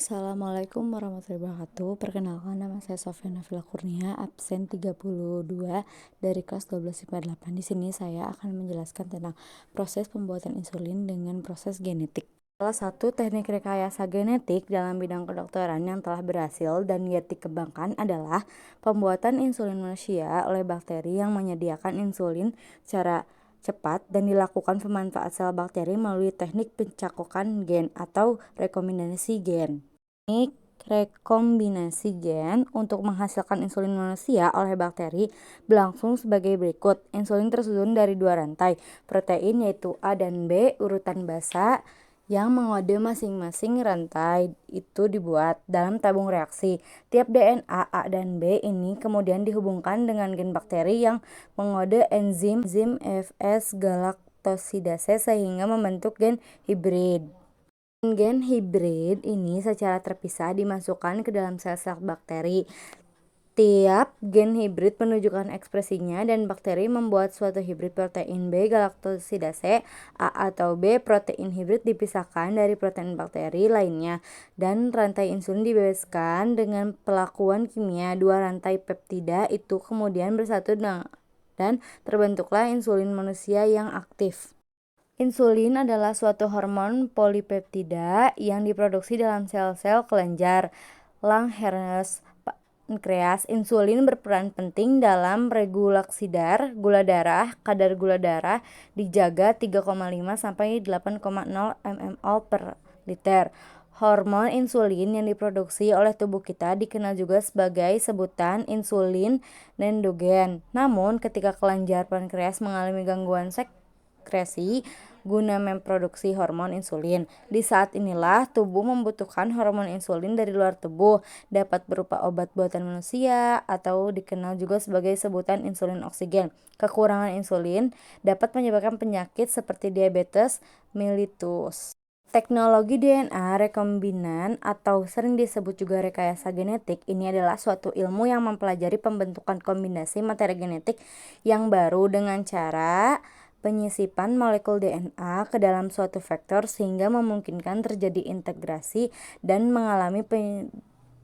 Assalamualaikum warahmatullahi wabarakatuh. Perkenalkan, nama saya Sofia Nafila Kurnia, absen 32 dari kelas 12 IPA 8. Di sini saya akan menjelaskan tentang proses pembuatan insulin dengan proses genetik. Salah satu teknik rekayasa genetik dalam bidang kedokteran yang telah berhasil dan giat dikembangkan adalah pembuatan insulin manusia oleh bakteri yang menyediakan insulin secara cepat dan dilakukan pemanfaat sel bakteri melalui teknik pencakokan gen atau rekombinasi gen. Teknik rekombinasi gen untuk menghasilkan insulin manusia oleh bakteri berlangsung sebagai berikut. Insulin tersusun dari dua rantai protein yaitu A dan B urutan basa yang mengode masing-masing rantai itu dibuat dalam tabung reaksi. Tiap DNA A dan B ini kemudian dihubungkan dengan gen bakteri yang mengode enzim Fs galaktosidase sehingga membentuk gen hibrid. Gen hibrid ini secara terpisah dimasukkan ke dalam sel-sel bakteri. Tiap gen hibrid menunjukkan ekspresinya dan bakteri membuat suatu hibrid protein B galaktosidase A atau B protein hibrid dipisahkan dari protein bakteri lainnya dan rantai insulin dibebaskan dengan pelakuan kimia. Dua rantai peptida itu kemudian bersatu dan terbentuklah insulin manusia yang aktif. Insulin adalah suatu hormon polipeptida yang diproduksi dalam sel-sel kelenjar, Langerhans, pankreas. Insulin berperan penting dalam regulasi gula darah. Kadar gula darah dijaga 3,5 sampai 8,0 mmol per liter. Hormon insulin yang diproduksi oleh tubuh kita dikenal juga sebagai sebutan insulin endogen. Namun, ketika kelenjar pankreas mengalami gangguan sekresi guna memproduksi hormon insulin. Di saat inilah tubuh membutuhkan hormon insulin dari luar tubuh, dapat berupa obat buatan manusia atau dikenal juga sebagai sebutan insulin oksigen. Kekurangan insulin dapat menyebabkan penyakit seperti diabetes mellitus. Teknologi DNA rekombinan atau sering disebut juga rekayasa genetik ini adalah suatu ilmu yang mempelajari pembentukan kombinasi materi genetik yang baru dengan cara penyisipan molekul DNA ke dalam suatu vektor sehingga memungkinkan terjadi integrasi dan mengalami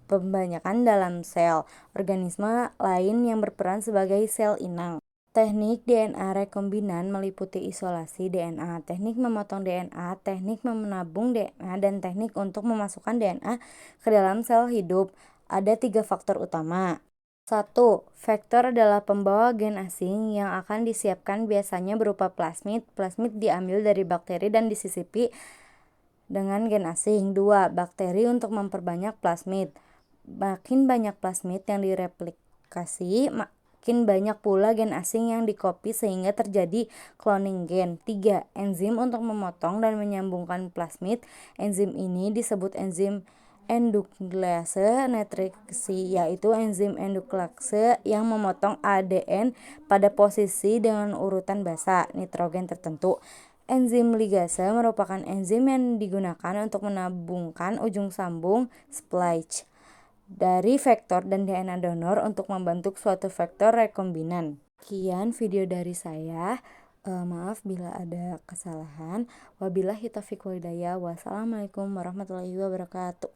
pembanyakan dalam sel organisme lain yang berperan sebagai sel inang. Teknik DNA rekombinan meliputi isolasi DNA, teknik memotong DNA, teknik menabung DNA, dan teknik untuk memasukkan DNA ke dalam sel hidup. Ada 3 faktor utama. 1. Vektor adalah pembawa gen asing yang akan disiapkan biasanya berupa plasmid. Plasmid diambil dari bakteri dan disisipi dengan gen asing. 2. Bakteri untuk memperbanyak plasmid. Makin banyak plasmid yang direplikasi, makin banyak pula gen asing yang dikopi sehingga terjadi cloning gen. 3. Enzim untuk memotong dan menyambungkan plasmid. Enzim ini disebut enzim enduklease netriksi, yaitu enzim enduklease yang memotong ADN pada posisi dengan urutan basa nitrogen tertentu. Enzim ligase merupakan enzim yang digunakan untuk menabungkan ujung sambung splice dari vektor dan DNA donor untuk membentuk suatu vektor rekombinan. Sekian video dari saya. Maaf bila ada kesalahan. Wabillahi taufiq wal hidayah. Wassalamualaikum warahmatullahi wabarakatuh.